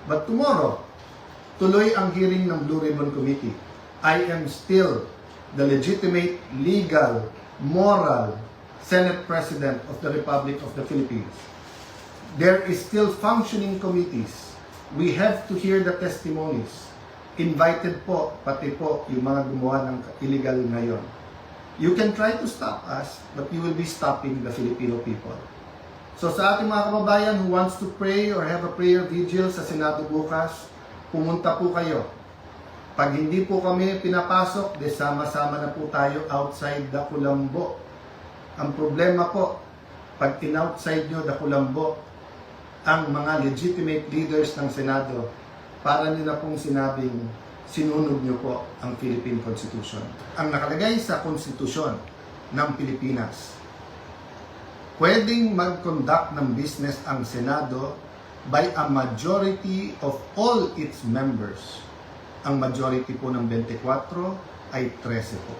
But tomorrow, tuloy ang hearing ng Blue Ribbon Committee. I am still the legitimate, legal, moral Senate President of the Republic of the Philippines. There is still functioning committees. We have to hear the testimonies. Invited po, pati po yung mga gumawa ng illegal ngayon. You can try to stop us, but you will be stopping the Filipino people. So sa ating mga kababayan who wants to pray or have a prayer vigil sa Senado bukas, pumunta po kayo. Pag hindi po kami pinapasok, de sama-sama na po tayo outside the Kulambo. Ang problema po, pag in-outside nyo the Kulambo, ang mga legitimate leaders ng Senado, para nyo na pong sinabing sinunod nyo po ang Philippine Constitution. Ang nakalagay sa Konstitusyon ng Pilipinas, pwedeng mag-conduct ng business ang Senado by a majority of all its members. Ang majority po ng 24 ay 13 po.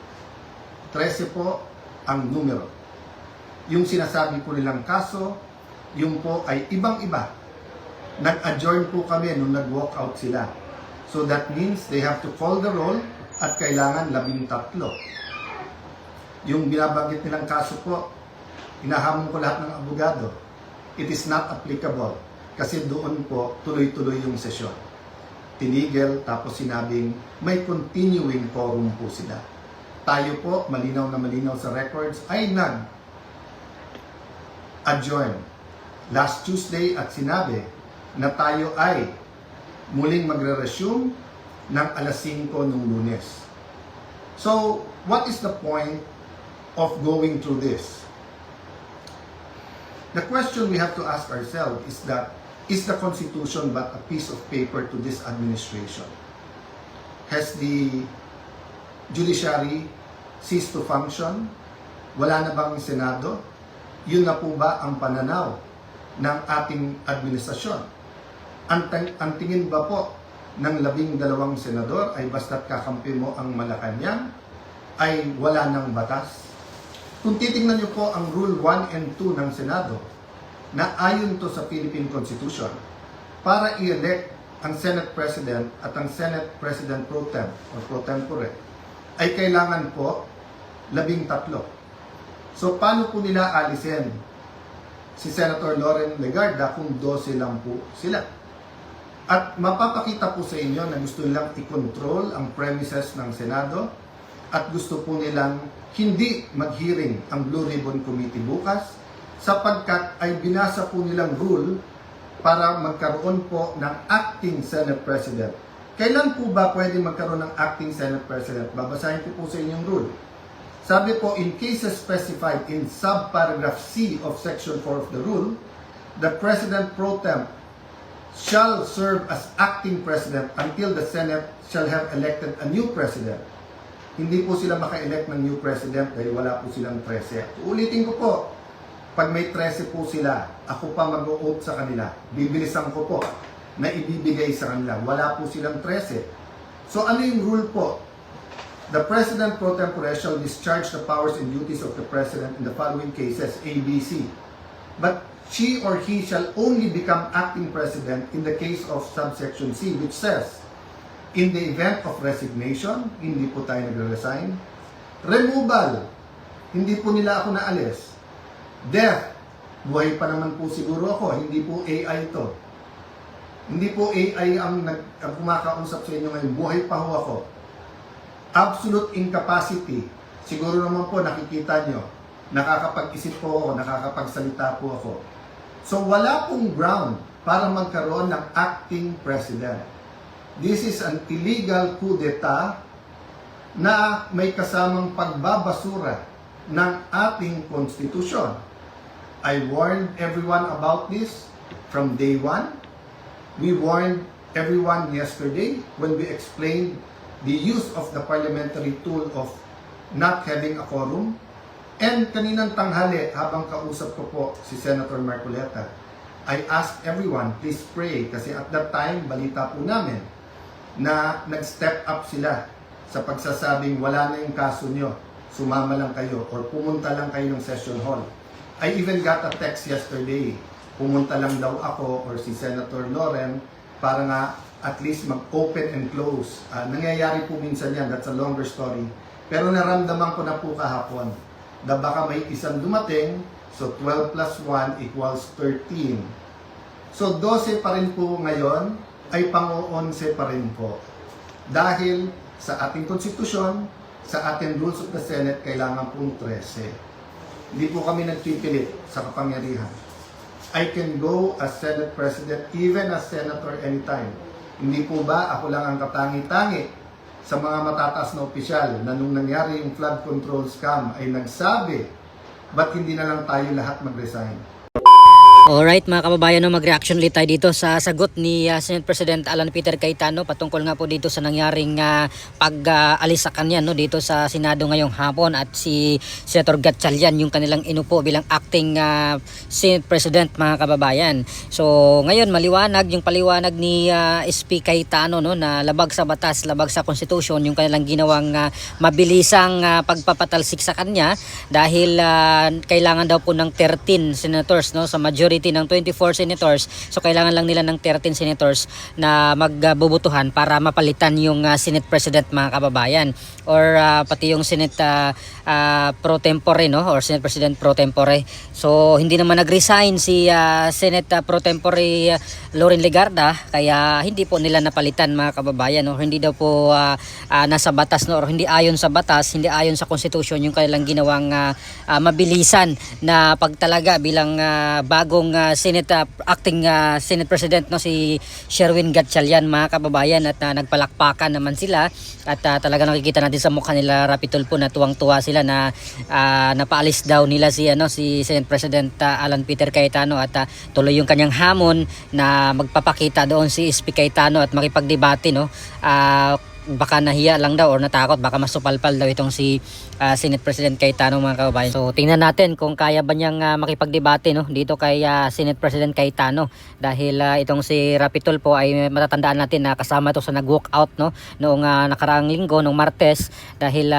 13 po ang numero. Yung sinasabi po nilang kaso, yung po ay ibang-iba. Nag-adjourn po kami nung nag-walk out sila. So that means they have to call the roll at kailangan 13. Yung binabanggit nilang kaso po, inahamon ko lahat ng abogado. It is not applicable kasi doon po tuloy-tuloy yung sesyon. Tinigil tapos sinabing may continuing quorum po sila. Tayo po, malinaw na malinaw sa records, ay nag-adjourn last Tuesday at sinabi na tayo ay muling magre-resume ng alas 5 nung Lunes. So, what is the point of going through this? The question we have to ask ourselves is that, is the Constitution but a piece of paper to this administration? Has the judiciary ceased to function? Wala na bang Senado? Yun na po ba ang pananaw ng ating administrasyon? Ang tingin ba po ng 12 senador ay basta't kakampi mo ang Malacanang ay wala ng batas? Kung titingnan niyo po ang Rule 1 and 2 ng Senado, na ayon to sa Philippine Constitution, para i-elect ang Senate President at ang Senate President Pro Tem o Pro Tempore, ay kailangan po 13. So paano po nila alisin si Senator Loren Legarda kung 12 lang po sila? At mapapakita po sa inyo na gusto nilang i-control ang premises ng Senado at gusto po nilang hindi mag-hearing ang Blue Ribbon Committee bukas sapagkat ay binasa po nilang rule para magkaroon po ng acting Senate President. Kailan po ba pwede magkaroon ng acting Senate President? Babasahin ko po sa inyong rule. Sabi po, in cases specified in subparagraph C of Section 4 of the rule, the President Pro Tem shall serve as acting President until the Senate shall have elected a new President. Hindi po sila maka-elect ng new President dahil wala po silang 13. Ulitin ko po, pag may 13 po sila, ako pa mag-o-oath sa kanila. Bibilisan ko po na ibibigay sa kanila. Wala po silang 13. So ano yung rule po? The President Pro Tempore shall discharge the powers and duties of the President in the following cases, A, B, C. But she or he shall only become acting President in the case of subsection C, which says, in the event of resignation, hindi po tayo nagre-resign. Removal, hindi po nila ako naalis. Death, buhay pa naman po siguro ako, hindi po AI ito. Hindi po AI ang kumakausap sa inyo ngayon, buhay pa ho ako. Absolute incapacity, siguro naman po nakikita nyo, nakakapag-isip po ako, nakakapagsalita po ako. So wala pong ground para magkaroon ng acting president. This is an illegal coup d'etat na may kasamang pagbabasura ng ating konstitusyon. I warned everyone about this from day one. We warned everyone yesterday when we explained the use of the parliamentary tool of not having a quorum. And kaninang tanghali, habang kausap ko po si Senator Marcoleta, I asked everyone, please pray. Kasi at that time, balita po namin na nag-step up sila sa pagsasabing wala na yung kaso nyo, sumama lang kayo or pumunta lang kayo ng session hall. I even got a text yesterday, pumunta lang daw ako or si Senator Loren para nga at least mag-open and close. Nangyayari po minsan yan, that's a longer story. Pero naramdaman ko na po kahapon na baka may isang dumating, so 12 plus 1 equals 13. So 12 pa rin po ngayon, ay pang-11 pa rin po. Dahil sa ating konstitusyon, sa ating rules of the Senate, kailangan pong 13. Hindi po kami nagpipilit sa kapangyarihan. I can go as Senate President, even as Senator anytime. Hindi po ba ako lang ang katangi-tangi sa mga matataas na opisyal na nung nangyari yung flood control scam ay nagsabi, ba't hindi na lang tayo lahat mag-resign? Alright mga kababayan, no, mag-reaction ulit tayo dito sa sagot ni Senate President Alan Peter Cayetano patungkol nga po dito sa nangyaring pag-alis sa kanya, no, dito sa Senado ngayong hapon, at si Senator Gatchalian yung kanilang inupo bilang acting Senate President mga kababayan. So ngayon maliwanag yung paliwanag ni SP Cayetano, no, na labag sa batas, labag sa konstitusyon yung kanilang ginawang mabilisang pagpapatalsik sa kanya dahil kailangan daw po ng 13 senators, no, sa majority ng 24 senators. So kailangan lang nila ng 13 senators na magbubutuhan para mapalitan yung Senate President mga kababayan, or pati yung Senate pro tempore, no, or Senate President pro tempore. So hindi naman nag-resign si Senate pro tempore Loren Legarda, kaya hindi po nila napalitan mga kababayan, no? Hindi daw po nasa batas, no, or hindi ayon sa batas, hindi ayon sa konstitusyon yung kanilang ginawang mabilisan na pagtalaga bilang bagong Senate acting Senate President, no, si Sherwin Gatchalian mga kababayan, at nagpalakpakan naman sila, at talaga nakikita natin sa mukha nila Rapi Tulfo na tuwang-tuwa sila na napaalis daw nila si Senate President Alan Peter Cayetano, at tuloy yung kanyang hamon na magpapakita doon si SP Cayetano at makipagdebate, no. Baka nahiya lang daw or natakot, baka masupalpal daw itong si Senate President Cayetano mga kababayan. So tingnan natin kung kaya ba niyang makipagdebate, no, dito kay Senate President Cayetano, dahil itong si Rapi Tulfo ay matatandaan natin na kasama to sa nag-walk out, no, noong nakaraang linggo, noong Martes, dahil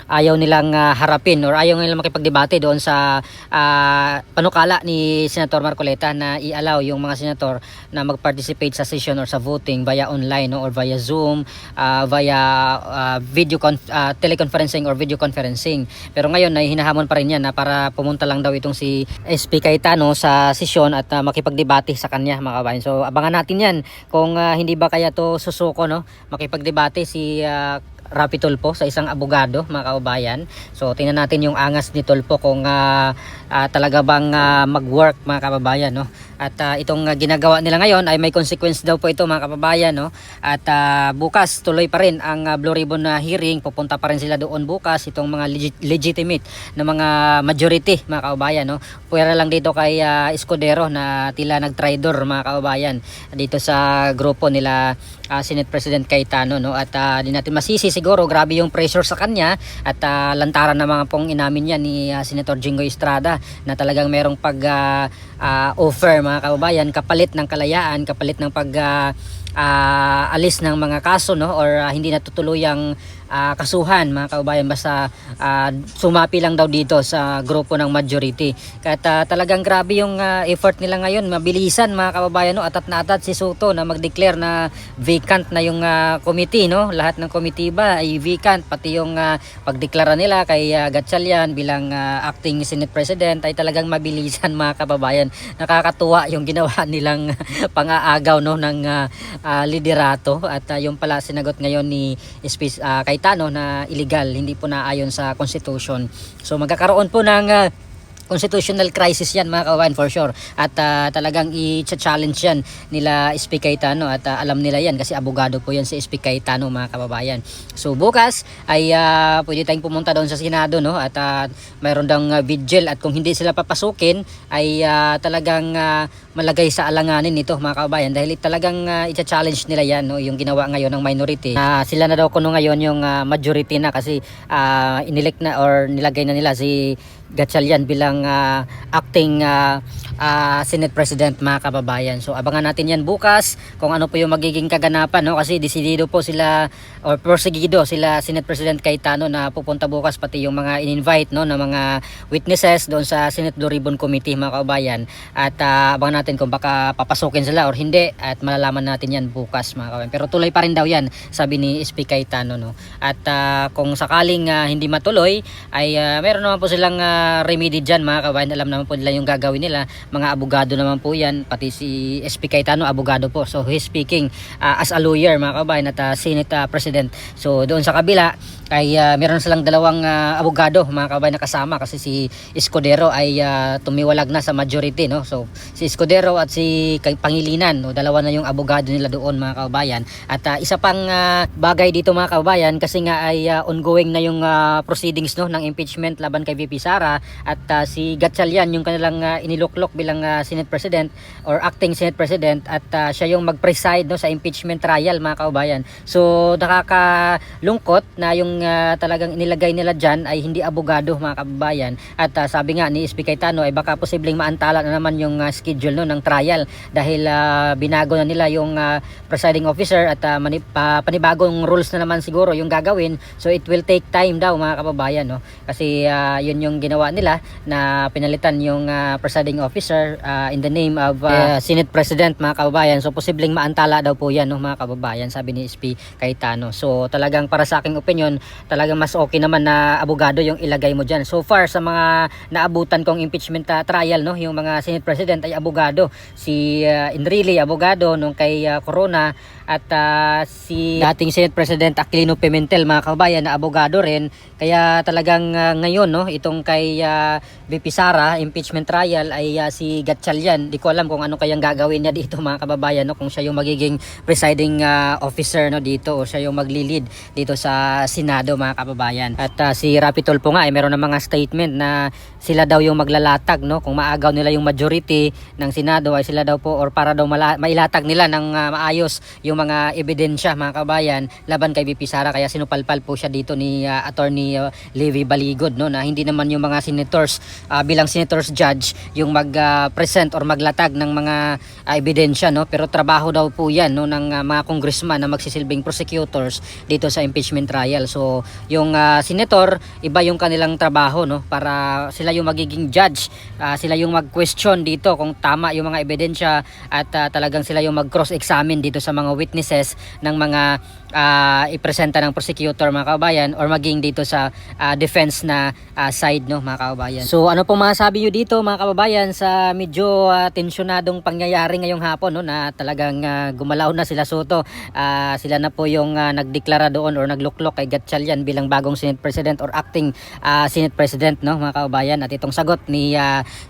ayaw nilang harapin or ayaw nilang makipagdebate doon sa panukala ni Senator Marcoleta na i-allow yung mga senator na mag-participate sa session or sa voting via online, no, or via Zoom, via teleconferencing or video conferencing. Pero ngayon ay hinahamon pa rin yan na para pumunta lang daw itong si SP Cayetano sa sesyon at makipagdebate sa kanya mga kabayan. So abangan natin yan kung hindi ba kaya to susuko, no, makipagdebate si Rapi Tulfo sa isang abogado mga kababayan. So tingnan natin yung angas ni Tulfo kung talaga bang mag-work mga kababayan, no. At itong ginagawa nila ngayon ay may consequence daw po ito mga kababayan, no. At bukas tuloy pa rin ang Blue Ribbon hearing, pupunta pa rin sila doon bukas, itong mga legitimate na mga majority mga kababayan, no. Pwera lang dito kay Escudero na tila nag-traidor mga kababayan dito sa grupo nila Senate President Cayetano, no. At di natin masisi siguro, grabe yung pressure sa kanya, at lantaran na mga pong inamin yan ni Senator Jinggoy Estrada na talagang merong offer mga kababayan kapalit ng kalayaan, kapalit ng alis ng mga kaso, no, or hindi natutuluyang kasuhan mga kababayan, basta sumapi lang daw dito sa grupo ng majority. Kaya talagang grabe yung effort nila ngayon, mabilisan mga kababayan, no. Atat na atat si Soto na mag-declare na vacant na yung committee, no. Lahat ng committee ba ay vacant, pati yung pagdeklara nila kay Gatchalian bilang acting Senate President ay talagang mabilisan mga kababayan. Nakakatuwa yung ginawa nilang pang-aagaw, no, ng liderato, at yung pala sinagot ngayon ni Cayetano na illegal, hindi po naayon sa Constitution. So magkakaroon po ng constitutional crisis yan mga kababayan for sure, at talagang i-challenge yan nila SP Cayetano, at alam nila yan kasi abogado po yan si SP Cayetano mga kababayan. So bukas ay pwede tayong pumunta doon sa Senado, no, at mayroon dang vigil, at kung hindi sila papasukin ay talagang malagay sa alanganin nito mga kababayan, dahil talagang i-challenge nila yan, no, yung ginawa ngayon ng minority. Sila na daw kuno ngayon yung majority na kasi inelect na or nilagay na nila si Gatchalian bilang acting Senate President, mga kababayan. So abangan natin yan bukas kung ano po yung magiging kaganapan, no? Kasi desidido po sila or perseguido sila Senate President Cayetano na pupunta bukas, pati yung mga in-invite, no, na mga witnesses doon sa Senate Blue Ribbon Committee, mga kababayan. At abangan natin kung baka papasukin sila or hindi, at malalaman natin yan bukas, mga kababayan. Pero tuloy pa rin daw yan, sabi ni SP Cayetano, no? At kung sakaling hindi matuloy ay meron naman po silang remedy dyan, mga kababayan. Alam naman po nila yung gagawin nila, mga abogado naman po yan, pati si SP Cayetano abogado po, so he's speaking as a lawyer, mga kababayan, at Senate President. So doon sa kabila ay meron silang dalawang abogado, mga kababayan, na kasama, kasi si Escudero ay tumiwalag na sa majority, no? So si Escudero at si Pangilinan, no, dalawa na yung abogado nila doon, mga kababayan. At isa pang bagay dito, mga kababayan, kasi nga ay ongoing na yung proceedings, no, ng impeachment laban kay VP Sara, at si Gatchalian yung kanilang iniluklok bilang Senate President or acting Senate President, at siya yung mag-preside, no, sa impeachment trial, mga kababayan. So nakakalungkot na yung talagang inilagay nila dyan ay hindi abogado, mga kababayan. At sabi nga ni SP Cayetano ay baka posibleng maantala na naman yung schedule, no, ng trial, dahil binago na nila yung presiding officer, at panibagong rules na naman siguro yung gagawin. So it will take time daw, mga kababayan, no? Kasi yun yung ginawa nila, na pinalitan yung presiding officer in the name of Senate President, mga kababayan. So posibleng maantala daw po yan, no, mga kababayan, sabi ni SP Cayetano. So talagang para sa aking opinion, talagang mas okay naman na abogado yung ilagay mo dyan. So far sa mga naabutan kong impeachment trial, no, yung mga Senate President ay abogado. Si Enrile abogado nung kay Corona, at si dating Senate President Aquilino Pimentel, mga kababayan, na abogado rin. Kaya talagang ngayon, no, itong kay VP Sara impeachment trial ay si Gatchalian, di ko alam kung ano kayang gagawin niya dito, mga kababayan, no, kung siya yung magiging presiding officer, no, dito, o siya yung magli-lead dito sa Senado, mga kababayan. At si Rapi Tulfo nga ay meron ng mga statement na sila daw yung maglalatag, no, kung maagaw nila yung majority ng Senado ay sila daw po, or para daw mailatag nila ng maayos yung mga ebidensya, mga kabayan, laban kay VP Sara. Kaya sinupalpal po siya dito ni Attorney Levi Baligod, no, na hindi naman yung mga senators bilang senators judge yung mag-present or maglatag ng mga ebidensya, no, pero trabaho daw po yan, no, ng mga congressman na magsisilbing prosecutors dito sa impeachment trial. So yung senator, iba yung kanilang trabaho, no, para sila yung magiging judge, sila yung mag-question dito kung tama yung mga ebidensya, at talagang sila yung mag-cross-examine dito sa mga witnesses ng mga ipresenta ng prosecutor, mga kababayan, or maging dito sa defense na side, no, mga kababayan. So ano pong masasabi nyo dito, mga kababayan, sa medyo tensyonadong pangyayari ngayong hapon, no, na talagang gumalaw na sila Soto. Sila na po yung nagdeklara doon or nagluklok kay Gatchalian bilang bagong Senate President or acting Senate President, no, mga kababayan. At itong sagot ni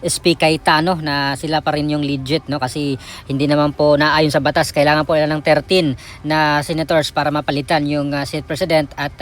SP Cayetano na sila pa rin yung legit, no, kasi hindi naman po naayon sa batas. Kailangan po nila ng 13 na senators para mapalitan yung Senate President at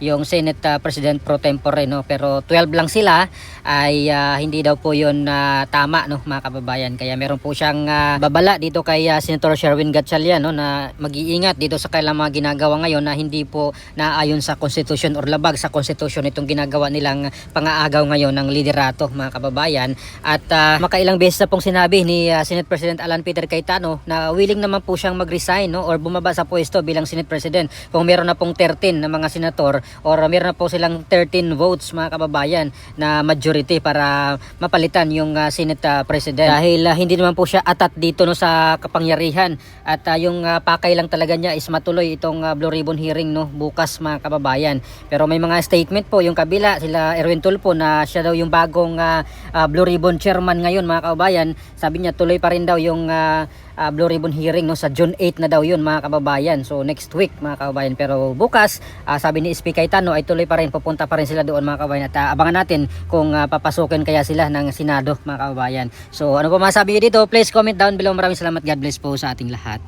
yung Senate President pro tempore, no. Pero 12 lang sila ay hindi daw po yun tama, no, mga kababayan. Kaya meron po siyang babala dito kay Senator Sherwin Gatchalian, no, na mag-iingat dito sa kailang mga ginagawa ngayon na hindi po naayon sa Constitution or labag sa Constitution itong ginagawa nilang pang-aagaw ngayon ng liderato, mga kababayan. At makailang beses na pong sinabi ni Senate President Alan Peter Cayetano na willing naman po siyang mag-resign, no, or bumaba sa pwesto bilang Senate President kung meron na pong 13 na mga senator or meron na po silang 13 votes, mga kababayan, na majority para mapalitan yung Senate President. Dahil hindi naman po siya atat dito, no, sa kapangyarihan, at yung pakay lang talaga niya is matuloy itong Blue Ribbon hearing, no, bukas, mga kababayan. Pero may mga statement po yung kabila, sila Erwin Tulfo, na siya daw yung bagong Blue Ribbon chairman ngayon, mga kababayan. Sabi niya tuloy pa rin daw yung Blue Ribbon hearing, no, sa June 8 na daw yun, mga kababayan. So next week, mga kababayan. Pero bukas, sabi ni SP Cayetano ay tuloy pa rin, pupunta pa rin sila doon, mga kababayan. At abangan natin kung papasukin kaya sila ng Senado, mga kababayan. So ano po masabi niyo dito? Please comment down below. Maraming salamat. God bless po sa ating lahat.